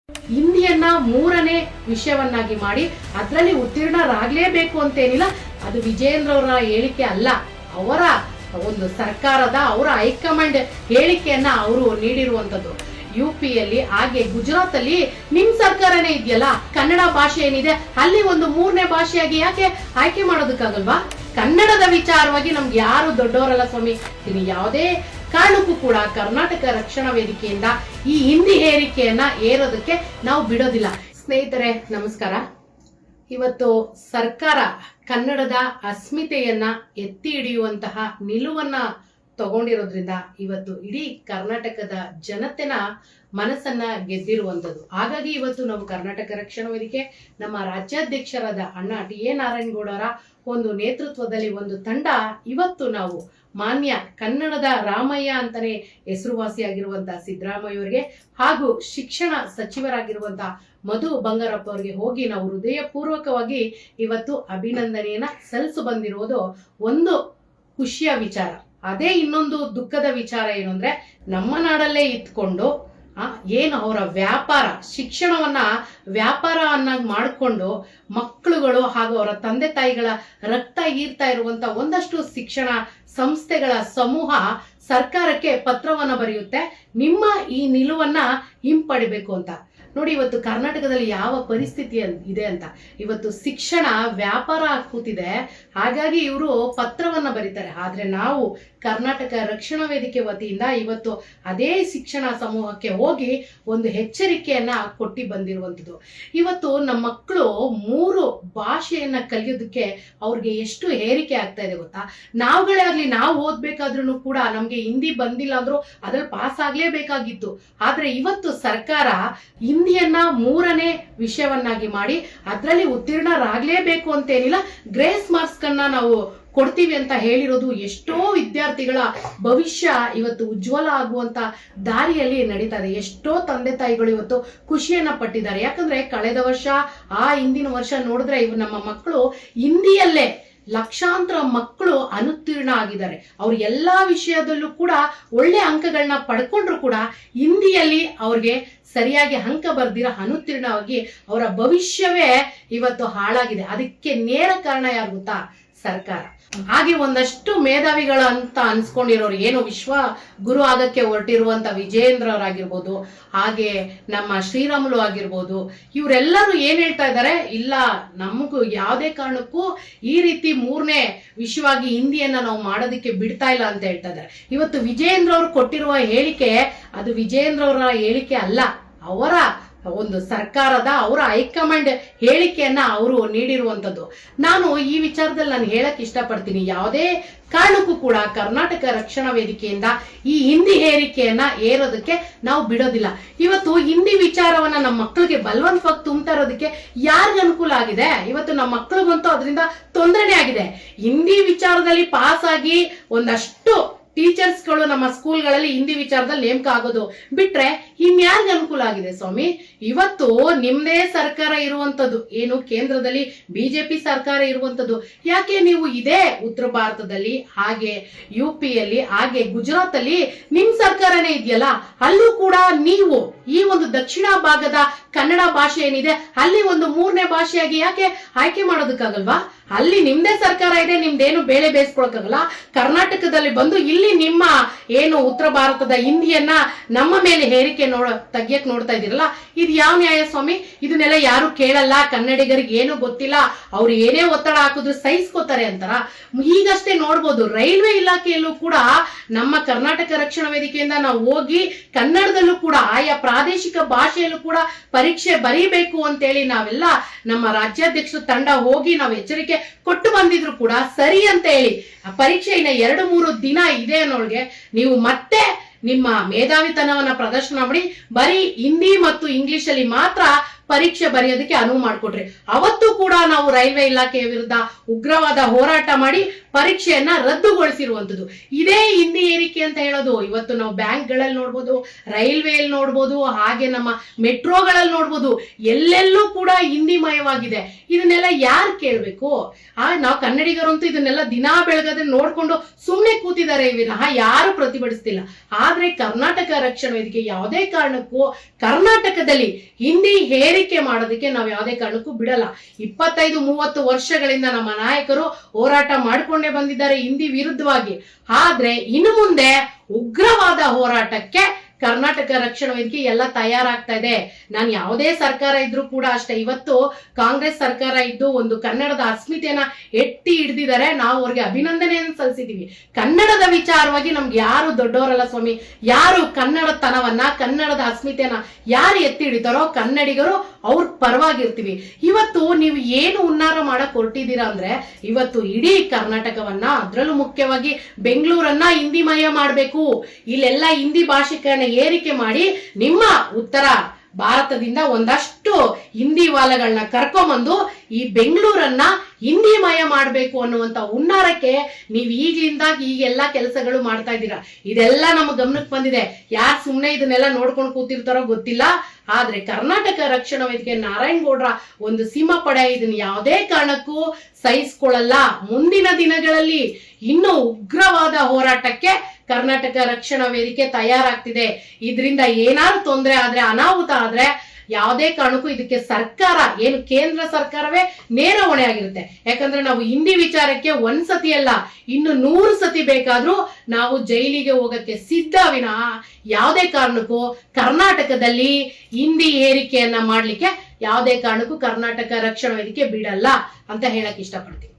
ಹಿಂದಿಯನ್ನ ಮೂರನೇ ವಿಷಯವನ್ನಾಗಿ ಮಾಡಿ ಅದರಲ್ಲಿ ಉತ್ತೀರ್ಣರಾಗಲೇಬೇಕು ಅಂತೇನಿಲ್ಲ. ಅದು ವಿಜೇಂದ್ರ ಅವರ ಹೇಳಿಕೆ ಅಲ್ಲ, ಅವರ ಒಂದು ಸರ್ಕಾರದ ಅವರ ಹೈಕಮಾಂಡ್ ಹೇಳಿಕೆಯನ್ನ ಅವರು ನೀಡಿರುವಂತದ್ದು. ಯುಪಿಯಲ್ಲಿ ಹಾಗೆ ಗುಜರಾತ್ ಅಲ್ಲಿ ನಿಮ್ ಸರ್ಕಾರನೇ ಇದೆಯಲ್ಲ, ಕನ್ನಡ ಭಾಷೆ ಏನಿದೆ ಅಲ್ಲಿ ಒಂದು ಮೂರನೇ ಭಾಷೆಯಾಗಿ ಯಾಕೆ ಆಯ್ಕೆ ಮಾಡೋದಕ್ಕಾಗಲ್ವಾ? ಕನ್ನಡದ ವಿಚಾರವಾಗಿ ನಮ್ಗೆ ಯಾರು ದೊಡ್ಡವರಲ್ಲ ಸ್ವಾಮಿ. ಇದು ಯಾವುದೇ ಕಾರಣಕ್ಕೂ ಕೂಡ ಕರ್ನಾಟಕ ರಕ್ಷಣಾ ವೇದಿಕೆಯಿಂದ ಈ ಹಿಂದಿ ಹೇರಿಕೆಯನ್ನ ಏರೋದಕ್ಕೆ ನಾವು ಬಿಡೋದಿಲ್ಲ. ಸ್ನೇಹಿತರೆ ನಮಸ್ಕಾರ. ಇವತ್ತು ಸರ್ಕಾರ ಕನ್ನಡದ ಅಸ್ಮಿತೆಯನ್ನ ಎತ್ತಿ ಹಿಡಿಯುವಂತಹ ನಿಲುವನ್ನ ತಗೊಂಡಿರೋದ್ರಿಂದ ಇವತ್ತು ಇಡೀ ಕರ್ನಾಟಕದ ಜನತೆನ ಮನಸ್ಸನ್ನ ಗೆದ್ದಿರುವಂತದ್ದು. ಹಾಗಾಗಿ ಇವತ್ತು ನಾವು ಕರ್ನಾಟಕ ರಕ್ಷಣಾ ವೇದಿಕೆ ನಮ್ಮ ರಾಜ್ಯಾಧ್ಯಕ್ಷರಾದ ಅಣ್ಣ ಟಿ.ಎ. ನಾರಾಯಣಗೌಡರ ಒಂದು ನೇತೃತ್ವದಲ್ಲಿ ಒಂದು ತಂಡ ಇವತ್ತು ನಾವು ಮಾನ್ಯ ಕನ್ನಡದ ರಾಮಯ್ಯ ಅಂತಾನೆ ಹೆಸರುವಾಸಿಯಾಗಿರುವಂತಹ ಸಿದ್ದರಾಮಯ್ಯ ಅವರಿಗೆ ಹಾಗೂ ಶಿಕ್ಷಣ ಸಚಿವರಾಗಿರುವಂತಹ ಮಧು ಬಂಗಾರಪ್ಪ ಅವರಿಗೆ ಹೋಗಿ ನಾವು ಹೃದಯ ಪೂರ್ವಕವಾಗಿ ಇವತ್ತು ಅಭಿನಂದನೆಯನ್ನ ಸಲ್ಲಿಸು ಬಂದಿರುವುದು ಒಂದು ಖುಷಿಯ ವಿಚಾರ. ಅದೇ ಇನ್ನೊಂದು ದುಃಖದ ವಿಚಾರ ಏನು ಅಂದ್ರೆ, ನಮ್ಮ ನಾಡಲ್ಲೇ ಇತ್ಕೊಂಡು ಏನು ಅವರ ವ್ಯಾಪಾರ ಶಿಕ್ಷಣವನ್ನ ವ್ಯಾಪಾರವನ್ನಾಗಿ ಮಾಡಿಕೊಂಡು ಮಕ್ಕಳುಗಳು ಹಾಗೂ ಅವರ ತಂದೆ ತಾಯಿಗಳ ರಕ್ತ ಹೀರ್ತಾ ಇರುವಂತ ಒಂದಷ್ಟು ಶಿಕ್ಷಣ ಸಂಸ್ಥೆಗಳ ಸಮೂಹ ಸರ್ಕಾರಕ್ಕೆ ಪತ್ರವನ್ನ ಬರೆಯುತ್ತೆ, ನಿಮ್ಮ ಈ ನಿಲುವನ್ನ ಹಿಂಪಡಿಬೇಕು ಅಂತ. ನೋಡಿ ಇವತ್ತು ಕರ್ನಾಟಕದಲ್ಲಿ ಯಾವ ಪರಿಸ್ಥಿತಿ ಇದೆ ಅಂತ. ಇವತ್ತು ಶಿಕ್ಷಣ ವ್ಯಾಪಾರ ಕೂತಿದೆ, ಹಾಗಾಗಿ ಇವರು ಪತ್ರವನ್ನ ಬರೀತಾರೆ. ಆದ್ರೆ ನಾವು ಕರ್ನಾಟಕ ರಕ್ಷಣಾ ವೇದಿಕೆ ವತಿಯಿಂದ ಇವತ್ತು ಅದೇ ಶಿಕ್ಷಣ ಸಮೂಹಕ್ಕೆ ಹೋಗಿ ಒಂದು ಎಚ್ಚರಿಕೆಯನ್ನ ಕೊಟ್ಟಿ ಬಂದಿರುವಂತದ್ದು. ಇವತ್ತು ನಮ್ಮ ಮಕ್ಕಳು 3 ಭಾಷೆಯನ್ನ ಕಲಿಯೋದಕ್ಕೆ ಅವ್ರಿಗೆ ಎಷ್ಟು ಹೇರಿಕೆ ಆಗ್ತಾ ಇದೆ ಗೊತ್ತಾ? ನಾವುಗಳೇ ಆಗ್ಲಿ, ನಾವು ಓದ್ಬೇಕಾದ್ರೂ ಕೂಡ ನಮ್ಗೆ ಹಿಂದಿ ಬಂದಿಲ್ಲ ಅಂದ್ರೂ ಅದ್ರಲ್ಲಿ ಪಾಸ್ ಆಗ್ಲೇಬೇಕಾಗಿತ್ತು. ಆದ್ರೆ ಇವತ್ತು ಸರ್ಕಾರ ಹಿಂದಿಯನ್ನ 3ನೇ ವಿಷಯವನ್ನಾಗಿ ಮಾಡಿ ಅದರಲ್ಲಿ ಉತ್ತೀರ್ಣರಾಗಲೇಬೇಕು ಅಂತೇನಿಲ್ಲ, ಗ್ರೇಸ್ ಮಾರ್ಕ್ಸ್ ಕನ್ನ ನಾವು ಕೊಡ್ತೀವಿ ಅಂತ ಹೇಳಿರೋದು ಎಷ್ಟೋ ವಿದ್ಯಾರ್ಥಿಗಳ ಭವಿಷ್ಯ ಇವತ್ತು ಉಜ್ವಲ ಆಗುವಂತ ದಾರಿಯಲ್ಲಿ ನಡೀತಾ ಇದೆ. ಎಷ್ಟೋ ತಂದೆ ತಾಯಿಗಳು ಇವತ್ತು ಖುಷಿಯನ್ನ ಪಟ್ಟಿದ್ದಾರೆ. ಯಾಕಂದ್ರೆ ಕಳೆದ ವರ್ಷ ಹಿಂದಿನ ವರ್ಷ ನೋಡಿದ್ರೆ ಇವು ನಮ್ಮ ಮಕ್ಕಳು ಹಿಂದಿಯಲ್ಲೇ ಲಕ್ಷಾಂತರ ಮಕ್ಕಳು ಅನುತ್ತೀರ್ಣ ಆಗಿದ್ದಾರೆ. ಅವ್ರ ಎಲ್ಲಾ ವಿಷಯದಲ್ಲೂ ಕೂಡ ಒಳ್ಳೆ ಅಂಕಗಳನ್ನ ಪಡ್ಕೊಂಡ್ರು ಕೂಡ ಹಿಂದಿಯಲ್ಲಿ ಅವ್ರಿಗೆ ಸರಿಯಾಗಿ ಅಂಕ ಬರ್ದಿರ ಅನುತ್ತೀರ್ಣವಾಗಿ ಅವರ ಭವಿಷ್ಯವೇ ಇವತ್ತು ಹಾಳಾಗಿದೆ. ಅದಕ್ಕೆ ನೇರ ಕಾರಣ ಯಾರು ಗೊತ್ತಾ? ಸರ್ಕಾರ. ಹಾಗೆ ಒಂದಷ್ಟು ಮೇಧಾವಿಗಳು ಅಂತ ಅನ್ಸ್ಕೊಂಡಿರೋರು, ಏನು ವಿಶ್ವ ಗುರು ಆಗಕ್ಕೆ ಹೊರಟಿರುವಂತ ವಿಜೇಂದ್ರ ಅವರಾಗಿರ್ಬೋದು, ಹಾಗೆ ನಮ್ಮ ಶ್ರೀರಾಮುಲು ಆಗಿರ್ಬೋದು, ಇವರೆಲ್ಲರೂ ಏನ್ ಹೇಳ್ತಾ ಇದ್ದಾರೆ, ಇಲ್ಲ ನಮಗೂ ಯಾವುದೇ ಕಾರಣಕ್ಕೂ ಈ ರೀತಿ 3ನೇ ವಿಷಯವಾಗಿ ಹಿಂದಿಯನ್ನ ನಾವು ಮಾಡೋದಕ್ಕೆ ಬಿಡ್ತಾ ಇಲ್ಲ ಅಂತ ಹೇಳ್ತಾ ಇದ್ದಾರೆ. ಇವತ್ತು ವಿಜೇಂದ್ರ ಅವರು ಕೊಟ್ಟಿರುವ ಹೇಳಿಕೆ ಅದು ವಿಜೇಂದ್ರ ಅವರ ಹೇಳಿಕೆ ಅಲ್ಲ, ಅವರ ಒಂದು ಸರ್ಕಾರದ ಅವರ ಹೈಕಮಾಂಡ್ ಹೇಳಿಕೆಯನ್ನ ಅವರು ನೀಡಿರುವಂತದ್ದು. ನಾನು ಈ ವಿಚಾರದಲ್ಲಿ ನಾನು ಹೇಳಕ್ ಇಷ್ಟಪಡ್ತೀನಿ, ಯಾವುದೇ ಕಾರಣಕ್ಕೂ ಕೂಡ ಕರ್ನಾಟಕ ರಕ್ಷಣಾ ವೇದಿಕೆಯಿಂದ ಈ ಹಿಂದಿ ಹೇರಿಕೆಯನ್ನ ಏರೋದಕ್ಕೆ ನಾವು ಬಿಡೋದಿಲ್ಲ. ಇವತ್ತು ಹಿಂದಿ ವಿಚಾರವನ್ನ ನಮ್ಮ ಮಕ್ಕಳಿಗೆ ಬಲವಂತವಾಗಿ ತುಂಬ್ತಾ ಇರೋದಕ್ಕೆ ಯಾರಿಗ ಅನುಕೂಲ ಆಗಿದೆ? ಇವತ್ತು ನಮ್ಮ ಮಕ್ಕಳಿಗಂತೂ ಅದರಿಂದ ತೊಂದರೆನೇ ಆಗಿದೆ. ಹಿಂದಿ ವಿಚಾರದಲ್ಲಿ ಪಾಸ್ ಆಗಿ ಒಂದಷ್ಟು ಟೀಚರ್ಸ್ಗಳು ನಮ್ಮ ಸ್ಕೂಲ್ಗಳಲ್ಲಿ ಹಿಂದಿ ವಿಚಾರದಲ್ಲಿ ನೇಮಕ ಆಗೋದು ಬಿಟ್ರೆ ಇನ್ಯಾರಿಗ ಅನುಕೂಲ ಆಗಿದೆ ಸ್ವಾಮಿ? ಇವತ್ತು ನಿಮ್ದೇ ಸರ್ಕಾರ ಇರುವಂತದ್ದು, ಏನು ಕೇಂದ್ರದಲ್ಲಿ ಬಿಜೆಪಿ ಸರ್ಕಾರ ಇರುವಂತದ್ದು. ಯಾಕೆ ನೀವು ಇದೇ ಉತ್ತರ ಭಾರತದಲ್ಲಿ ಹಾಗೆ ಯುಪಿಯಲ್ಲಿ ಹಾಗೆ ಗುಜರಾತ್ ಅಲ್ಲಿ ನಿಮ್ ಸರ್ಕಾರನೇ ಇದೆಯಲ್ಲ, ಅಲ್ಲೂ ಕೂಡ ನೀವು ಈ ಒಂದು ದಕ್ಷಿಣ ಭಾಗದ ಕನ್ನಡ ಭಾಷೆ ಏನಿದೆ ಅಲ್ಲಿ ಒಂದು 3ನೇ ಭಾಷೆಯಾಗಿ ಯಾಕೆ ಆಯ್ಕೆ ಮಾಡೋದಕ್ಕಾಗಲ್ವಾ? ಅಲ್ಲಿ ನಿಮ್ದೇ ಸರ್ಕಾರ ಇದೆ, ನಿಮ್ದೇನು ಬೇಳೆ ಬೇಯಿಸ್ಕೊಳಕ್ಕಾಗಲ್ಲ. ಕರ್ನಾಟಕದಲ್ಲಿ ಬಂದು ಇಲ್ಲಿ ನಿಮ್ಮ ಏನು ಉತ್ತರ ಭಾರತದ ಹಿಂದಿಯನ್ನ ನಮ್ಮ ಮೇಲೆ ಹೇರಿಕೆ ತೆಗಿಯಕ್ ನೋಡ್ತಾ ಇದೀರಲ್ಲ, ಇದು ಯಾವ ನ್ಯಾಯ ಸ್ವಾಮಿ? ಇದನ್ನೆಲ್ಲ ಯಾರು ಕೇಳಲ್ಲ, ಕನ್ನಡಿಗರಿಗೆ ಏನು ಗೊತ್ತಿಲ್ಲ, ಅವ್ರು ಏನೇ ಒತ್ತಡ ಹಾಕಿದ್ರು ಸಹಿಸ್ಕೋತಾರೆ ಅಂತಾರ. ಈಗಷ್ಟೇ ನೋಡ್ಬೋದು, ರೈಲ್ವೆ ಇಲಾಖೆಯಲ್ಲೂ ಕೂಡ ನಮ್ಮ ಕರ್ನಾಟಕ ರಕ್ಷಣಾ ವೇದಿಕೆಯಿಂದ ನಾವು ಹೋಗಿ ಕನ್ನಡದಲ್ಲೂ ಕೂಡ ಆಯಾ ಪ್ರಾದೇಶಿಕ ಭಾಷೆಯಲ್ಲೂ ಕೂಡ ಪರೀಕ್ಷೆ ಬರೀಬೇಕು ಅಂತೇಳಿ ನಾವೆಲ್ಲ ನಮ್ಮ ರಾಜ್ಯಾಧ್ಯಕ್ಷರ ತಂಡ ಹೋಗಿ ನಾವು ಎಚ್ಚರಿಕೆ ಕೊಟ್ಟು ಬಂದಿದ್ರು ಕೂಡ ಸರಿ ಅಂತ ಹೇಳಿ ಪರೀಕ್ಷೆ ಇನ್ನ 2-3 ದಿನ ಇದೆ ಅನ್ನೋಳ್ಗೆ ನೀವು ಮತ್ತೆ ನಿಮ್ಮ ಮೇಧಾವಿತನವನ್ನ ಪ್ರದರ್ಶನ ಮಾಡಿ ಬರೀ ಹಿಂದಿ ಮತ್ತು ಇಂಗ್ಲಿಷ್ ಅಲ್ಲಿ ಮಾತ್ರ ಪರೀಕ್ಷೆ ಬರೆಯೋದಕ್ಕೆ ಅನುವು ಮಾಡಿಕೊಟ್ರಿ. ಅವತ್ತು ಕೂಡ ನಾವು ರೈಲ್ವೆ ಇಲಾಖೆಯ ವಿರುದ್ಧ ಉಗ್ರವಾದ ಹೋರಾಟ ಮಾಡಿ ಪರೀಕ್ಷೆಯನ್ನ ರದ್ದುಗೊಳಿಸಿರುವಂತದ್ದು. ಇದೇ ಹಿಂದಿ ಏರಿಕೆ ಅಂತ ಹೇಳೋದು. ಇವತ್ತು ನಾವು ಬ್ಯಾಂಕ್ಗಳಲ್ಲಿ ನೋಡ್ಬೋದು, ರೈಲ್ವೆಯಲ್ಲಿ ನೋಡ್ಬೋದು, ಹಾಗೆ ನಮ್ಮ ಮೆಟ್ರೋಗಳಲ್ಲಿ ನೋಡ್ಬೋದು, ಎಲ್ಲೆಲ್ಲೂ ಕೂಡ ಹಿಂದಿ ಮಯವಾಗಿದೆ. ಇದನ್ನೆಲ್ಲ ಯಾರು ಕೇಳ್ಬೇಕು? ನಾವು ಕನ್ನಡಿಗರಂತೂ ಇದನ್ನೆಲ್ಲ ದಿನಾ ಬೆಳಗಾದ್ರೆ ನೋಡ್ಕೊಂಡು ಸುಮ್ಮನೆ ಕೂತಿದ್ದಾರೆ ವಿನಃ ಯಾರು ಪ್ರತಿಭಟಿಸ್ತಿಲ್ಲ. ಆದ್ರೆ ಕರ್ನಾಟಕ ರಕ್ಷಣಾ ವೇದಿಕೆ ಯಾವುದೇ ಕಾರಣಕ್ಕೂ ಕರ್ನಾಟಕದಲ್ಲಿ ಹಿಂದಿ ಹೇರಿಕೆ ಮಾಡೋದಕ್ಕೆ ನಾವು ಯಾವುದೇ ಕಾರಣಕ್ಕೂ ಬಿಡಲ್ಲ. 25-30 ವರ್ಷಗಳಿಂದ ನಮ್ಮ ನಾಯಕರು ಹೋರಾಟ ಮಾಡಿಕೊಂಡೇ ಬಂದಿದ್ದಾರೆ ಹಿಂದಿ ವಿರುದ್ಧವಾಗಿ. ಆದ್ರೆ ಇನ್ನು ಮುಂದೆ ಉಗ್ರವಾದ ಹೋರಾಟಕ್ಕೆ ಕರ್ನಾಟಕ ರಕ್ಷಣಾ ವೇದಿಕೆ ಎಲ್ಲ ತಯಾರಾಗ್ತಾ ಇದೆ. ನಾನು ಯಾವುದೇ ಸರ್ಕಾರ ಇದ್ರೂ ಕೂಡ ಅಷ್ಟೇ, ಇವತ್ತು ಕಾಂಗ್ರೆಸ್ ಸರ್ಕಾರ ಇದ್ದು ಒಂದು ಕನ್ನಡದ ಅಸ್ಮಿತೆಯನ್ನ ಎತ್ತಿ ಹಿಡ್ದಿದ್ದಾರೆ. ನಾವು ಅವ್ರಿಗೆ ಅಭಿನಂದನೆಯನ್ನು ಸಲ್ಲಿಸಿದೀವಿ. ಕನ್ನಡದ ವಿಚಾರವಾಗಿ ನಮ್ಗೆ ಯಾರು ದೊಡ್ಡವರಲ್ಲ ಸ್ವಾಮಿ. ಯಾರು ಕನ್ನಡತನವನ್ನ, ಕನ್ನಡದ ಅಸ್ಮಿತೆಯನ್ನ ಯಾರು ಎತ್ತಿ ಹಿಡಿತಾರೋ ಕನ್ನಡಿಗರು ಅವ್ರ ಪರವಾಗಿರ್ತೀವಿ. ಇವತ್ತು ನೀವು ಏನು ಹುನ್ನಾರ ಮಾಡಕ್ ಹೊರಟಿದ್ದೀರಾ ಅಂದ್ರೆ, ಇವತ್ತು ಇಡೀ ಕರ್ನಾಟಕವನ್ನ, ಅದ್ರಲ್ಲೂ ಮುಖ್ಯವಾಗಿ ಬೆಂಗಳೂರನ್ನ ಹಿಂದಿಮಯ ಮಾಡ್ಬೇಕು, ಇಲ್ಲೆಲ್ಲ ಹಿಂದಿ ಭಾಷಿಕರನ್ನ ಏರಿಕೆ ಮಾಡಿ ನಿಮ್ಮ ಉತ್ತರ ಭಾರತದಿಂದ ಒಂದಷ್ಟು ಹಿಂದಿ ವಾಲಗಳನ್ನ ಕರ್ಕೊಂಬಂದು ಈ ಬೆಂಗಳೂರನ್ನ ಹಿಂದಿಮಯ ಮಾಡಬೇಕು ಅನ್ನುವಂತ ಹುನ್ನಾರಕ್ಕೆ ನೀವು ಈಗಲಿಂದ ಈಗೆಲ್ಲ ಕೆಲಸಗಳು ಮಾಡ್ತಾ ಇದ್ದೀರಾ. ಇದೆಲ್ಲ ನಮ್ಮ ಗಮನಕ್ಕೆ ಬಂದಿದೆ. ಯಾರು ಸುಮ್ಮನೆ ಇದನ್ನೆಲ್ಲ ನೋಡ್ಕೊಂಡು ಕೂತಿರ್ತಾರೋ ಗೊತ್ತಿಲ್ಲ. ಆದ್ರೆ ಕರ್ನಾಟಕ ರಕ್ಷಣಾ ವೇದಿಕೆ ನಾರಾಯಣಗೌಡ್ರ ಒಂದು ಸಿಂಹಪಡೆ ಇದನ್ನ ಯಾವುದೇ ಕಾರಣಕ್ಕೂ ಸಹಿಸ್ಕೊಳ್ಳಲ್ಲ. ಮುಂದಿನ ದಿನಗಳಲ್ಲಿ ಇನ್ನು ಉಗ್ರವಾದ ಹೋರಾಟಕ್ಕೆ ಕರ್ನಾಟಕ ರಕ್ಷಣಾ ವೇದಿಕೆ ತಯಾರಾಗ್ತಿದೆ. ಇದರಿಂದ ಏನಾದ್ರು ತೊಂದರೆ ಆದ್ರೆ, ಅನಾಹುತ ಆದ್ರೆ ಯಾವುದೇ ಕಾರಣಕ್ಕೂ ಇದಕ್ಕೆ ಸರ್ಕಾರ, ಏನು ಕೇಂದ್ರ ಸರ್ಕಾರವೇ ನೇರ ಹೊಣೆ ಆಗಿರುತ್ತೆ. ಯಾಕಂದ್ರೆ ನಾವು ಹಿಂದಿ ವಿಚಾರಕ್ಕೆ ಒಂದ್ಸತಿ ಅಲ್ಲ, ಇನ್ನು 100 ಸತಿ ಬೇಕಾದ್ರೂ ನಾವು ಜೈಲಿಗೆ ಹೋಗಕ್ಕೆ ಸಿದ್ಧ ವಿನಃ ಯಾವುದೇ ಕಾರಣಕ್ಕೂ ಕರ್ನಾಟಕದಲ್ಲಿ ಹಿಂದಿ ಏರಿಕೆಯನ್ನ ಮಾಡ್ಲಿಕ್ಕೆ ಯಾವುದೇ ಕಾರಣಕ್ಕೂ ಕರ್ನಾಟಕ ರಕ್ಷಣಾ ವೇದಿಕೆ ಬಿಡಲ್ಲ ಅಂತ ಹೇಳಕ್ ಇಷ್ಟಪಡ್ತೀನಿ.